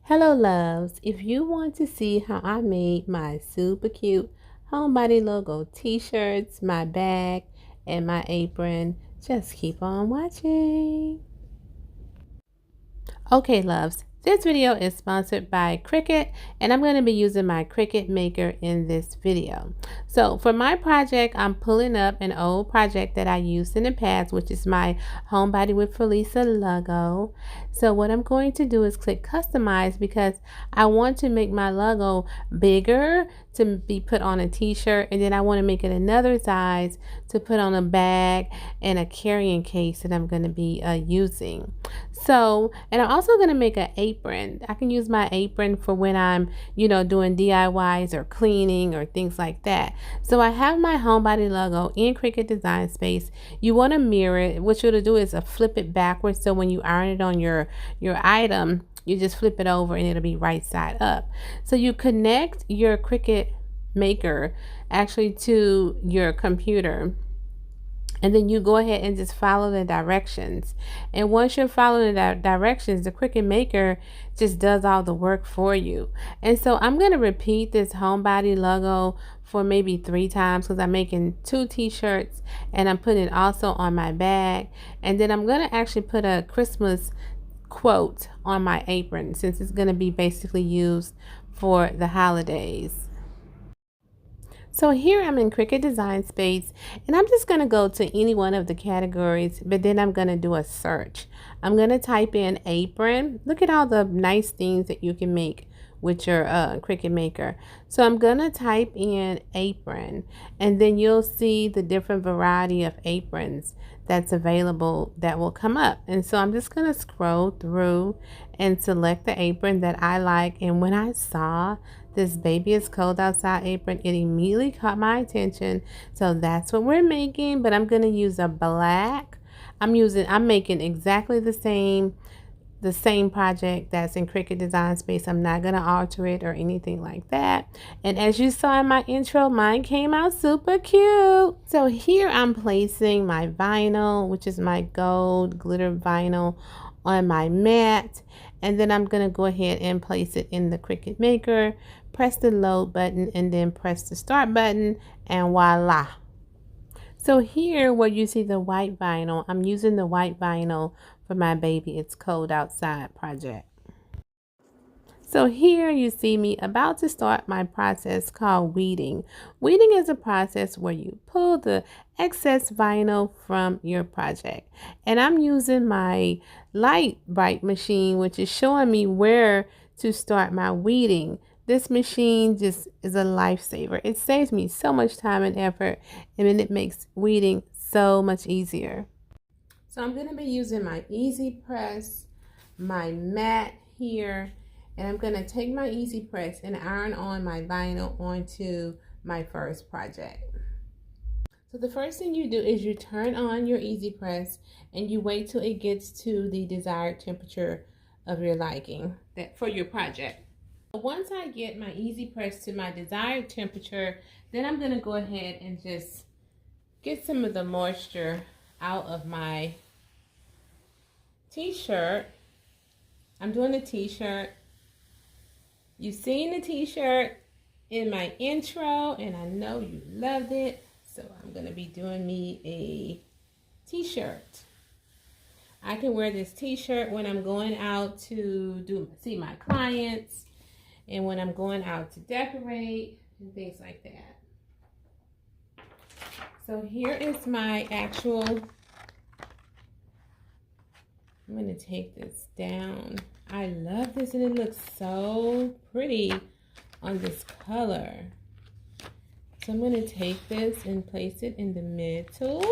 Hello loves, if you want to see how I made my super cute homebody logo t-shirts, my bag, and my apron, just keep on watching. Okay, loves, this video is sponsored by Cricut, and I'm going to be using my Cricut Maker in this video. So for my project, I'm pulling up an old project that I used in the past, which is my Homebody with Felisa logo. So what I'm going to do is click Customize because I want to make my logo bigger to be put on a t-shirt, and then I want to make it another size to put on a bag and a carrying case that I'm going to be using. So, and I'm also going to make an apron. I can use my apron for when I'm, doing DIYs or cleaning or things like that. So I have my homebody logo in Cricut Design Space. You want to mirror it. What you'll do is flip it backwards. So when you iron it on your item, you just flip it over and it'll be right side up. So you connect your Cricut Maker actually to your computer. And then you go ahead and just follow the directions. And once you're following the directions, the Cricut Maker just does all the work for you. And so I'm going to repeat this homebody logo for maybe 3 times because I'm making 2 t-shirts and I'm putting it also on my bag. And then I'm going to actually put a Christmas quote on my apron since it's going to be basically used for the holidays. So here I'm in Cricut Design Space, and I'm just going to go to any one of the categories, but then I'm going to do a search. I'm going to type in apron. Look at all the nice things that you can make with your Cricut Maker. So I'm going to type in apron, and then you'll see the different variety of aprons that's available that will come up. And so I'm just going to scroll through and select the apron that I like. And when I saw this baby is cold outside apron, it immediately caught my attention. So that's what we're making, but I'm going to use a black. I'm making exactly the same project that's in Cricut Design Space. I'm not going to alter it or anything like that. And as you saw in my intro, mine came out super cute. So here I'm placing my vinyl, which is my gold glitter vinyl, on my mat. And then I'm going to go ahead and place it in the Cricut Maker, press the load button, and then press the start button, and voila. So here where you see the white vinyl, I'm using the white vinyl for my baby it's cold outside project. So here you see me about to start my process called weeding. Weeding is a process where you pull the excess vinyl from your project. And I'm using my light bright machine, which is showing me where to start my weeding. This machine just is a lifesaver. It saves me so much time and effort, and then it makes weeding so much easier. So I'm going to be using my Easy Press, my mat here, and I'm going to take my Easy Press and iron on my vinyl onto my first project. So the first thing you do is you turn on your Easy Press and you wait till it gets to the desired temperature of your liking for your project. Once I get my Easy Press to my desired temperature, then I'm going to go ahead and just get some of the moisture out of my t-shirt. I'm doing a t-shirt. You've seen the t-shirt in my intro, and I know you loved it. So I'm going to be doing me a t-shirt. I can wear this t-shirt when I'm going out to see my clients, and when I'm going out to decorate and things like that. So here is my actual, I'm going to take this down. I love this, and it looks so pretty on this color. So I'm going to take this and place it in the middle.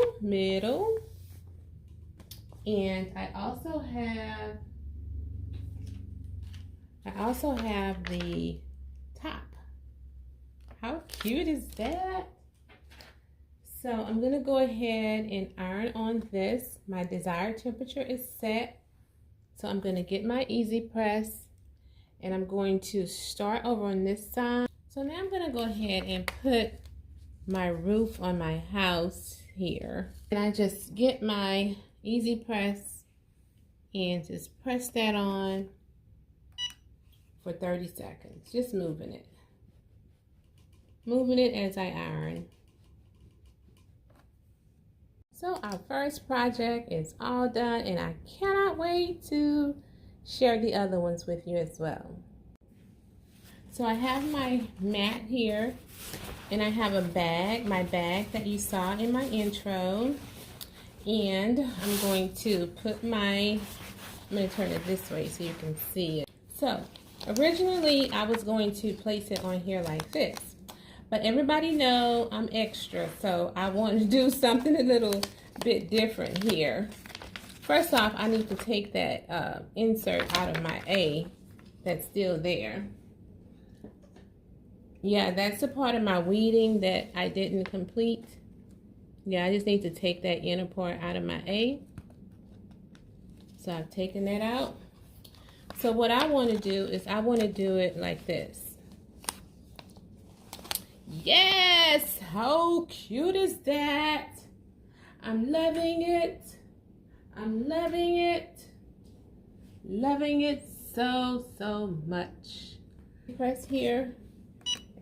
And I also have the top. How cute is that? So I'm going to go ahead and iron on this. My desired temperature is set. So I'm going to get my Easy Press and I'm going to start over on this side. So now I'm going to go ahead and put my roof on my house here. And I just get my Easy Press and just press that on. for 30 seconds, just moving it. Moving it as I iron. So our first project is all done, and I cannot wait to share the other ones with you as well. So I have my mat here, and I have a bag, my bag that you saw in my intro. And I'm going to put I'm going to turn it this way so you can see it. So originally I was going to place it on here like this, but everybody know I'm extra, so I want to do something a little bit different here. First off, I need to take that insert out of my A that's still there. Yeah, that's a part of my weeding that I didn't complete. Yeah, I just need to take that inner part out of my A. So I've taken that out. So what I want to do is I want to do it like this. Yes! How cute is that? I'm loving it. I'm loving it. Loving it so, so much. Press here.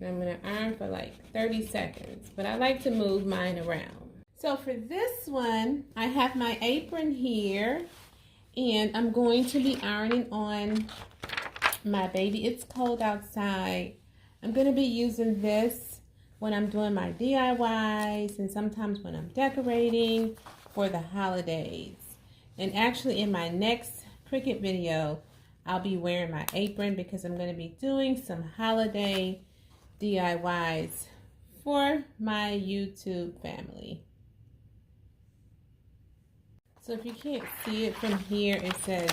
And I'm going to iron for like 30 seconds. But I like to move mine around. So for this one, I have my apron here. And I'm going to be ironing on my baby. It's cold outside. I'm going to be using this when I'm doing my DIYs and sometimes when I'm decorating for the holidays. And actually in my next Cricut video, I'll be wearing my apron because I'm going to be doing some holiday DIYs for my YouTube family. So if you can't see it from here, it says,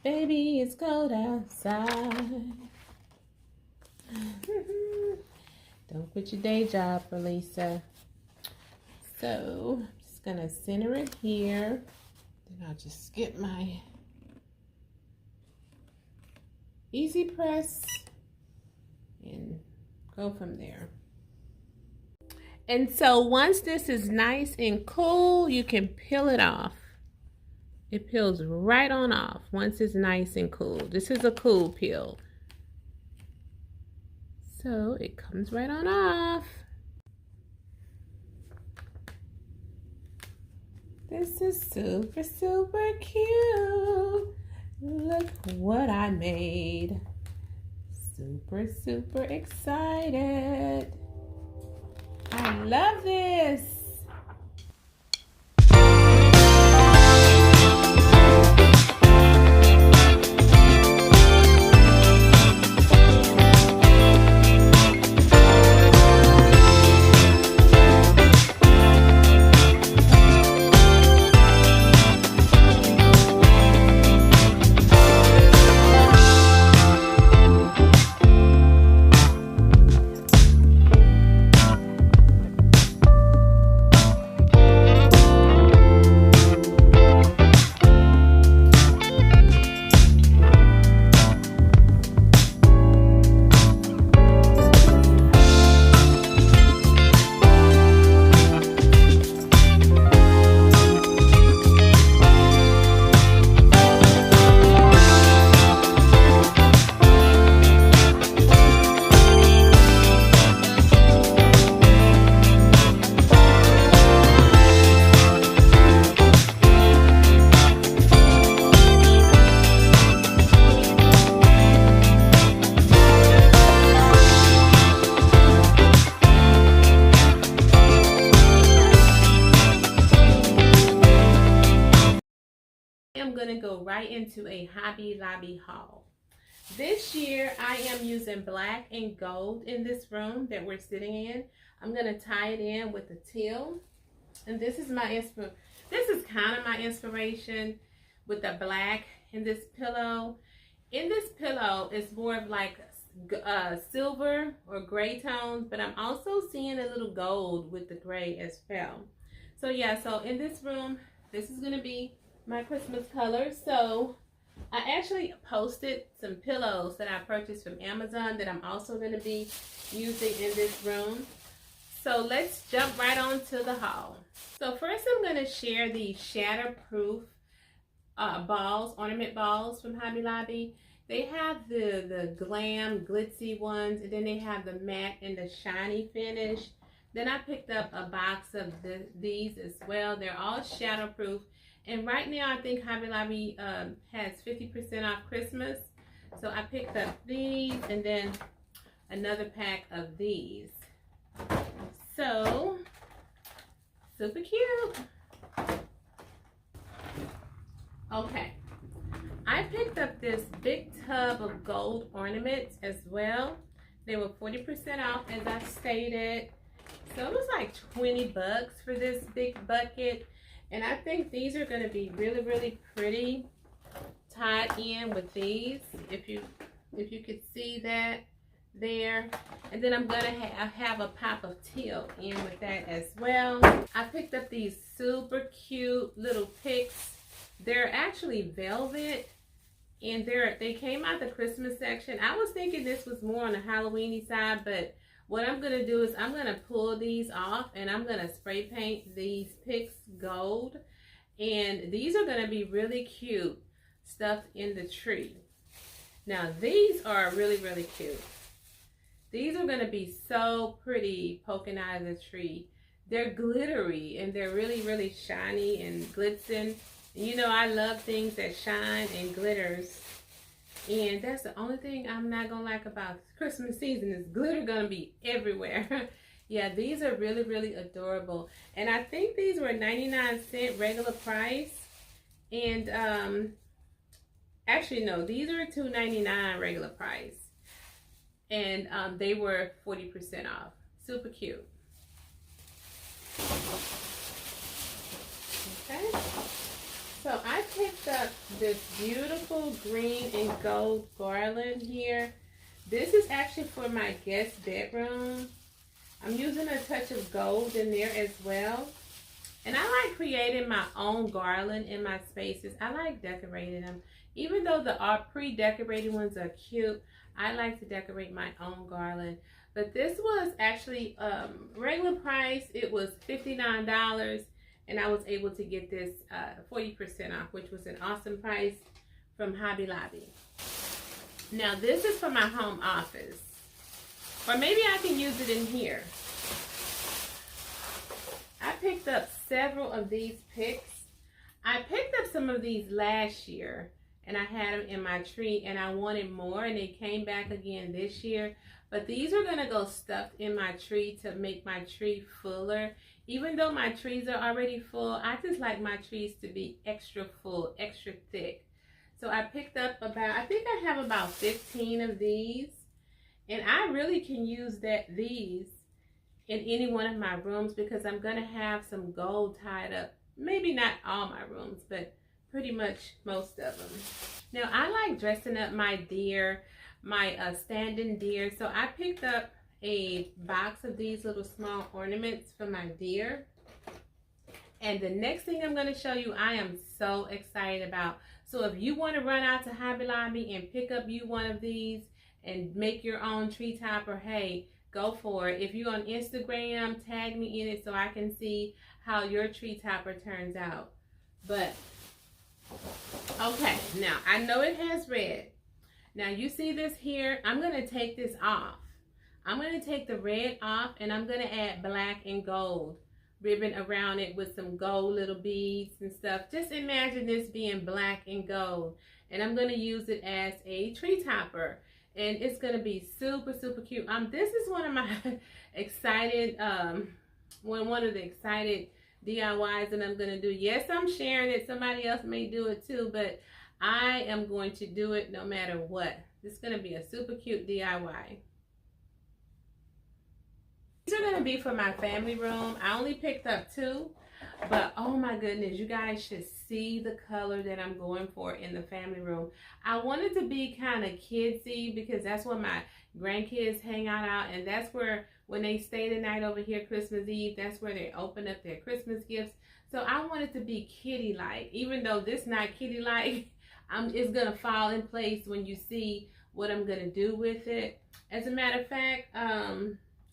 "Baby, it's cold outside." Don't quit your day job for Lisa. So I'm just gonna center it here. Then I'll just get my easy press and go from there. And so once this is nice and cool, you can peel it off. It peels right on off once it's nice and cool. This is a cool peel. So it comes right on off. This is super, super cute. Look what I made. Super, super excited. I love this. I'm going to go right into a Hobby Lobby haul. This year I am using black and gold in this room that we're sitting in. I'm going to tie it in with a teal. And this is my this is kind of my inspiration with the black in this pillow. In this pillow, it's more of like silver or gray tones, but I'm also seeing a little gold with the gray as well. So yeah, so in this room, this is going to be my Christmas colors. So I actually posted some pillows that I purchased from Amazon that I'm also going to be using in this room. So let's jump right on to the haul. So first I'm going to share the shatterproof balls, ornament balls from Hobby Lobby. They have the glam glitzy ones, and then they have the matte and the shiny finish. Then I picked up a box of these as well. They're all shadow proof. And right now I think Hobby Lobby has 50% off Christmas. So I picked up these and then another pack of these. So, super cute. Okay. I picked up this big tub of gold ornaments as well. They were 40% off, as I stated. So it was like 20 bucks for this big bucket. And I think these are going to be really, really pretty tied in with these. If you could see that there. And then I'm going to have a pop of teal in with that as well. I picked up these super cute little picks. They're actually velvet, and they came out the Christmas section. I was thinking this was more on the Halloweeny side, but what I'm going to do is I'm going to pull these off and I'm going to spray paint these picks gold. And these are going to be really cute stuffed in the tree. Now these are really, really cute. These are going to be so pretty poking out of the tree. They're glittery and they're really, really shiny and glitzing. You know, I love things that shine and glitters. And that's the only thing I'm not going to like about Christmas season is glitter going to be everywhere. Yeah, these are really, really adorable. And I think these were 99-cent regular price. And actually, no, these are $2.99 regular price. And they were 40% off. Super cute. Okay. So I picked up this beautiful green and gold garland here. This is actually for my guest bedroom. I'm using a touch of gold in there as well. And I like creating my own garland in my spaces. I like decorating them. Even though the pre-decorated ones are cute, I like to decorate my own garland. But this was actually regular price. It was $59. And I was able to get this 40% off, which was an awesome price from Hobby Lobby. Now this is for my home office. Or maybe I can use it in here. I picked up several of these picks. I picked up some of these last year and I had them in my tree and I wanted more and they came back again this year. But these are gonna go stuffed in my tree to make my tree fuller. Even though my trees are already full, I just like my trees to be extra full, extra thick. So I picked up I think I have about 15 of these. And I really can use these in any one of my rooms because I'm gonna have some gold tied up. Maybe not all my rooms, but pretty much most of them. Now I like dressing up my deer, my standing deer. So I picked up a box of these little small ornaments for my deer. And the next thing I'm going to show you, I am so excited about. So if you want to run out to Hobby Lobby and pick up you one of these and make your own tree topper, hey, go for it. If you're on Instagram, tag me in it so I can see how your tree topper turns out. But, okay, now I know it has red. Now you see this here, I'm going to take this off. I'm going to take the red off and I'm going to add black and gold ribbon around it with some gold little beads and stuff. Just imagine this being black and gold. And I'm going to use it as a tree topper. And it's going to be super, super cute. This is one of my excited, one of the excited DIYs that I'm going to do. Yes, I'm sharing it. Somebody else may do it too, but I am going to do it no matter what. This is going to be a super cute DIY. These are going to be for my family room. I only picked up 2, but oh my goodness, you guys should see the color that I'm going for in the family room. I wanted to be kind of kidsy because that's where my grandkids hang out, and that's where when they stay the night over here Christmas Eve, that's where they open up their Christmas gifts. So I wanted to be kitty-like, even though this not kitty-like. It's going to fall in place when you see what I'm going to do with it. As a matter of fact,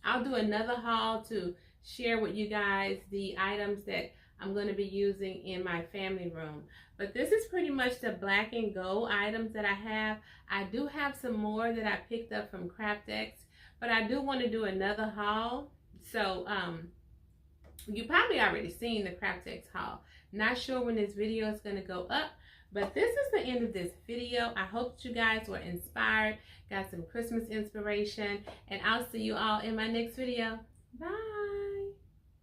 I'll do another haul to share with you guys the items that I'm going to be using in my family room. But this is pretty much the black and gold items that I have. I do have some more that I picked up from CraftX, but I do want to do another haul. So you probably already seen the CraftX haul. Not sure when this video is going to go up, but this is the end of this video. I hope that you guys were inspired, got some Christmas inspiration, and I'll see you all in my next video. Bye.